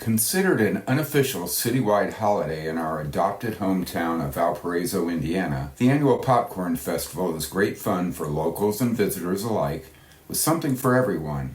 Considered an unofficial citywide holiday in our adopted hometown of Valparaiso, Indiana, the annual Popcorn Festival is great fun for locals and visitors alike, with something for everyone.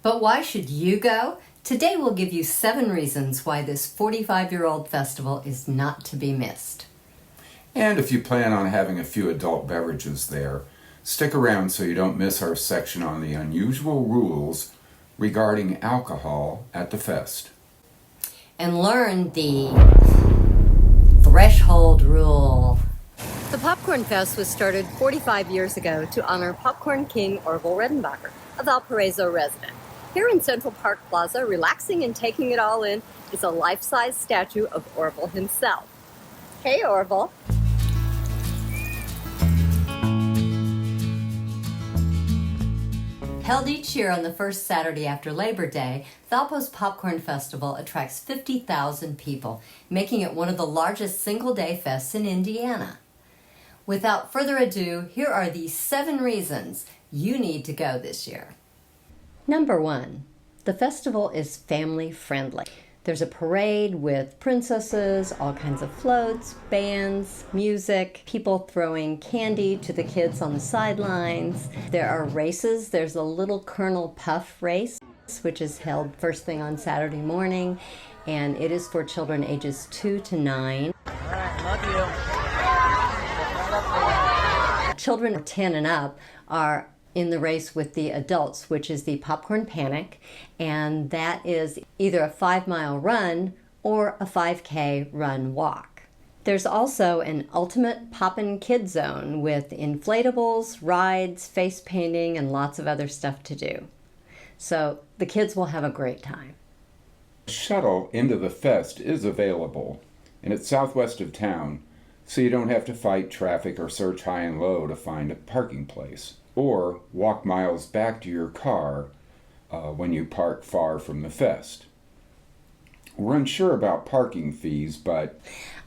But why should you go? Today we'll give you 7 reasons why this 45-year-old festival is not to be missed. And if you plan on having a few adult beverages there, stick around so you don't miss our section on the unusual rules regarding alcohol at the fest. And learn the threshold rule. The Popcorn Fest was started 45 years ago to honor Popcorn King Orville Redenbacher, a Valparaiso resident. Here in Central Park Plaza, relaxing and taking it all in, is a life-size statue of Orville himself. Hey, Orville. Held each year on the first Saturday after Labor Day, Valpo's Popcorn Festival attracts 50,000 people, making it one of the largest single-day fests in Indiana. Without further ado, here are the 7 reasons you need to go this year. Number 1, the festival is family-friendly. There's a parade with princesses, all kinds of floats, bands, music, people throwing candy to the kids on the sidelines. There are races. There's a Little Colonel Puff race, which is held first thing on Saturday morning, and it is for children ages 2 to 9. All right, love you. Children 10 and up are in the race with the adults, which is the Popcorn Panic, and that is either a 5-mile run or a 5K run walk. There's also an ultimate Poppin' Kid Zone with inflatables, rides, face painting, and lots of other stuff to do. So the kids will have a great time. Shuttle into the fest is available, and it's southwest of town, so you don't have to fight traffic or search high and low to find a parking place, or walk miles back to your car when you park far from the fest. We're unsure about parking fees, but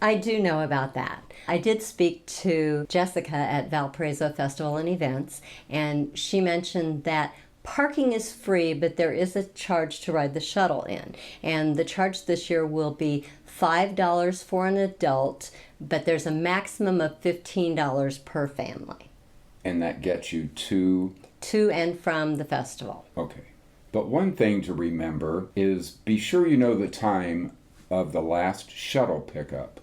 I do know about that. I did speak to Jessica at Valparaiso Festival and Events, and she mentioned that parking is free, but there is a charge to ride the shuttle in. And the charge this year will be $5 for an adult, but there's a maximum of $15 per family. And that gets you to and from the festival. Okay. But one thing to remember is be sure you know the time of the last shuttle pickup,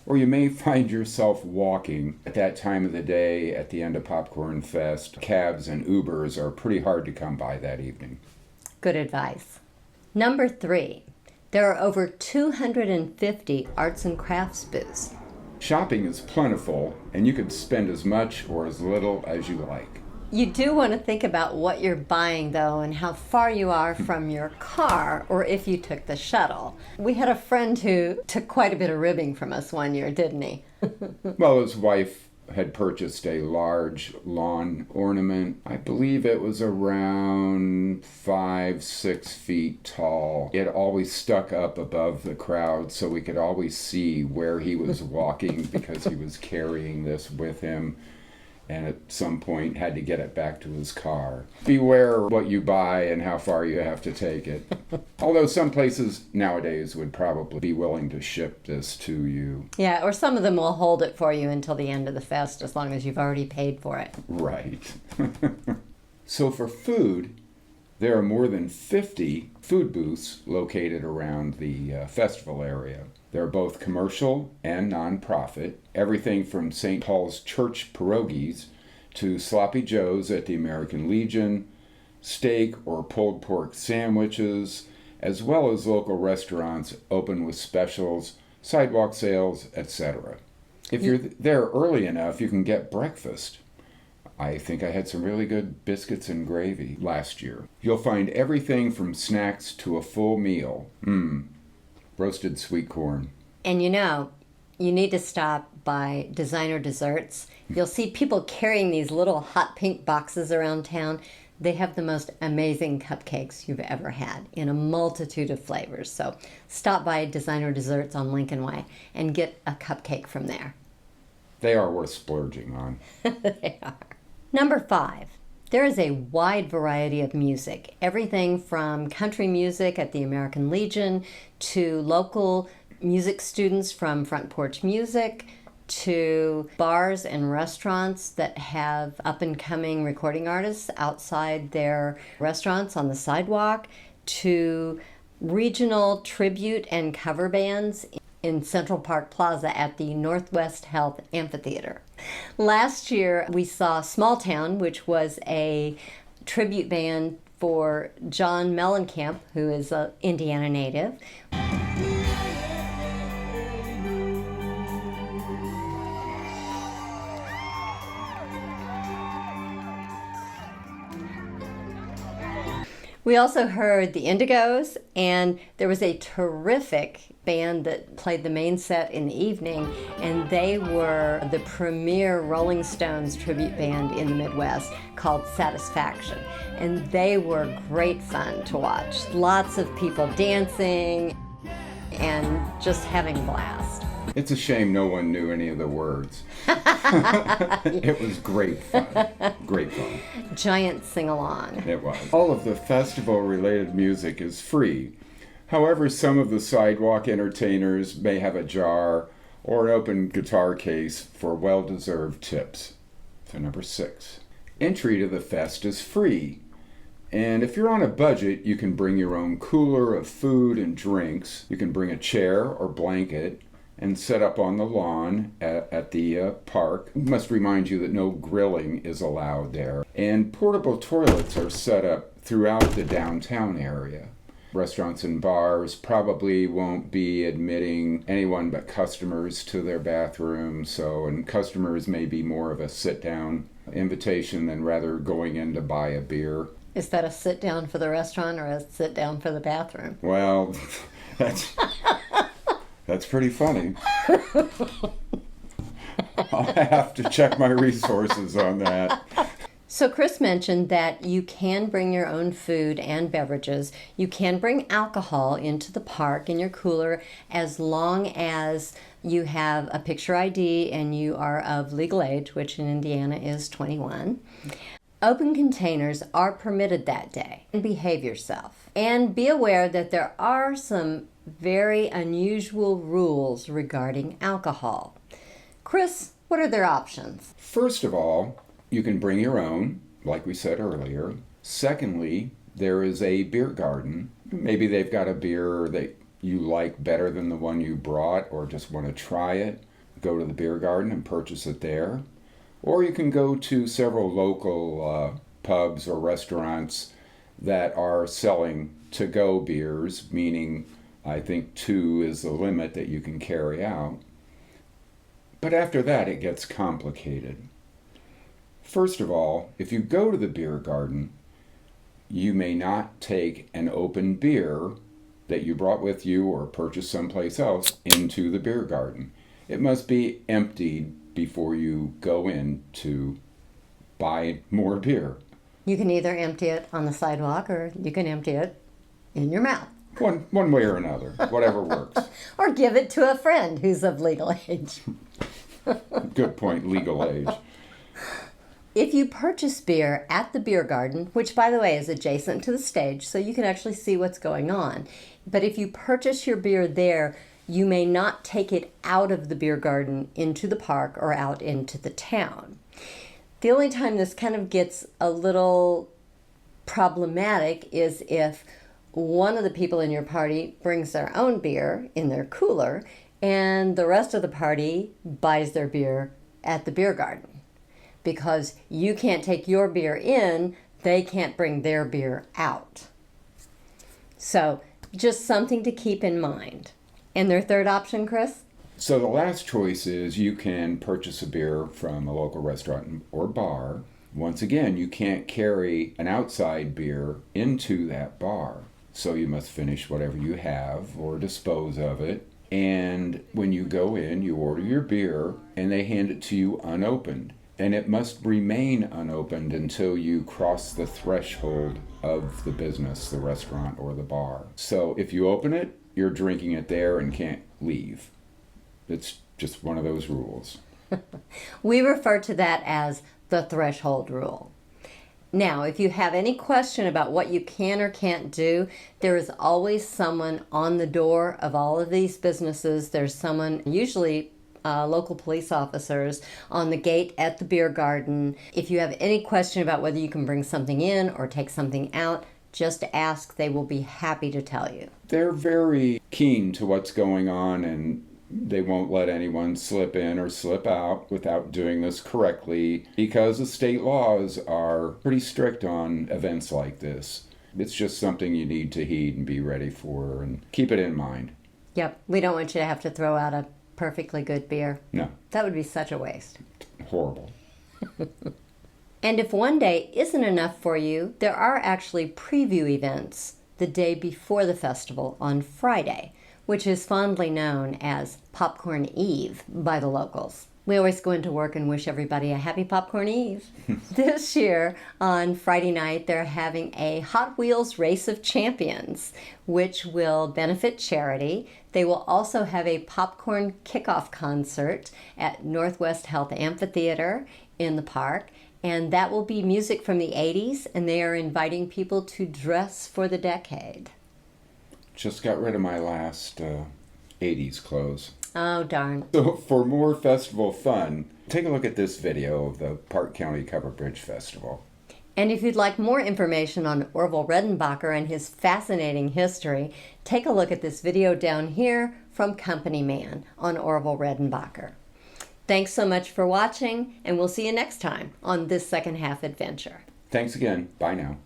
or you may find yourself walking at that time of the day at the end of Popcorn Fest. Cabs and Ubers are pretty hard to come by that evening. Good advice. Number 3, there are over 250 arts and crafts booths. Shopping is plentiful, and you can spend as much or as little as you like. You do want to think about what you're buying, though, and how far you are from your car, or if you took the shuttle. We had a friend who took quite a bit of ribbing from us one year, didn't he? Well, his wife had purchased a large lawn ornament. I believe it was around 5-6 feet tall. It always stuck up above the crowd so we could always see where he was walking because he was carrying this with him, and at some point had to get it back to his car. Beware what you buy and how far you have to take it. Although some places nowadays would probably be willing to ship this to you. Yeah, or some of them will hold it for you until the end of the fest as long as you've already paid for it. Right. So for food, there are more than 50 food booths located around the festival area. They're both commercial and nonprofit, everything from St. Paul's Church pierogies to Sloppy Joe's at the American Legion, steak or pulled pork sandwiches, as well as local restaurants open with specials, sidewalk sales, etc. If you're there early enough, you can get breakfast. I think I had some really good biscuits and gravy last year. You'll find everything from snacks to a full meal. Roasted sweet corn. And you know, you need to stop by Designer Desserts. You'll see people carrying these little hot pink boxes around town. They have the most amazing cupcakes you've ever had in a multitude of flavors. So stop by Designer Desserts on Lincoln Way and get a cupcake from there. They are worth splurging on. They are. Number 5. There is a wide variety of music, everything from country music at the American Legion to local music students from Front Porch Music to bars and restaurants that have up-and-coming recording artists outside their restaurants on the sidewalk to regional tribute and cover bands in Central Park Plaza at the Northwest Health Amphitheater. Last year, we saw Small Town, which was a tribute band for John Mellencamp, who is an Indiana native. We also heard the Indigos, and there was a terrific band that played the main set in the evening, and they were the premier Rolling Stones tribute band in the Midwest called Satisfaction. And they were great fun to watch. Lots of people dancing and just having a blast. It's a shame no one knew any of the words. It was great fun. Great fun. Giant sing-along. It was. All of the festival-related music is free. However, some of the sidewalk entertainers may have a jar or an open guitar case for well-deserved tips. So number 6. Entry to the fest is free. And if you're on a budget, you can bring your own cooler of food and drinks. You can bring a chair or blanket and set up on the lawn at the park. I must remind you that no grilling is allowed there. And portable toilets are set up throughout the downtown area. Restaurants and bars probably won't be admitting anyone but customers to their bathrooms, and customers may be more of a sit-down invitation than rather going in to buy a beer. Is that a sit-down for the restaurant or a sit-down for the bathroom? Well, that's pretty funny. I'll have to check my resources on that. So Chris mentioned that you can bring your own food and beverages. You can bring alcohol into the park in your cooler as long as you have a picture ID and you are of legal age, which in Indiana is 21. Open containers are permitted that day. And behave yourself. And be aware that there are some very unusual rules regarding alcohol. Chris, what are their options? First of all, you can bring your own, like we said earlier. Secondly, there is a beer garden. Maybe they've got a beer that you like better than the one you brought or just want to try it. Go to the beer garden and purchase it there. Or you can go to several local pubs or restaurants that are selling to-go beers, meaning I think 2 is the limit that you can carry out. But after that, it gets complicated. First of all, if you go to the beer garden, you may not take an open beer that you brought with you or purchased someplace else into the beer garden. It must be emptied before you go in to buy more beer. You can either empty it on the sidewalk or you can empty it in your mouth. One way or another, whatever works. Or give it to a friend who's of legal age. Good point, legal age. If you purchase beer at the beer garden, which by the way is adjacent to the stage, so you can actually see what's going on, but if you purchase your beer there, you may not take it out of the beer garden into the park or out into the town. The only time this kind of gets a little problematic is if one of the people in your party brings their own beer in their cooler and the rest of the party buys their beer at the beer garden. Because you can't take your beer in, they can't bring their beer out. So just something to keep in mind. And their third option, Chris? So the last choice is you can purchase a beer from a local restaurant or bar. Once again, you can't carry an outside beer into that bar. So you must finish whatever you have or dispose of it. And when you go in, you order your beer and they hand it to you unopened. And it must remain unopened until you cross the threshold of the business, the restaurant or the bar. So if you open it, you're drinking it there and can't leave. It's just one of those rules. We refer to that as the threshold rule. Now, if you have any question about what you can or can't do, there is always someone on the door of all of these businesses. There's someone, usually local police officers, on the gate at the beer garden. If you have any question about whether you can bring something in or take something out, just ask. They will be happy to tell you. They're very keen to what's going on, and they won't let anyone slip in or slip out without doing this correctly, because the state laws are pretty strict on events like this. It's just something you need to heed and be ready for and keep it in mind. Yep, we don't want you to have to throw out a perfectly good beer. No. That would be such a waste. Horrible. And if one day isn't enough for you, there are actually preview events the day before the festival on Friday, which is fondly known as Popcorn Eve by the locals. We always go into work and wish everybody a happy Popcorn Eve. This year, on Friday night, they're having a Hot Wheels Race of Champions, which will benefit charity. They will also have a popcorn kickoff concert at Northwest Health Amphitheater in the park, and that will be music from the 80s, and they are inviting people to dress for the decade. Just got rid of my last 80s clothes. Oh, darn. So for more festival fun, take a look at this video of the Park County Covered Bridge Festival. And if you'd like more information on Orville Redenbacher and his fascinating history, take a look at this video down here from Company Man on Orville Redenbacher. Thanks so much for watching, and we'll see you next time on this second half adventure. Thanks again. Bye now.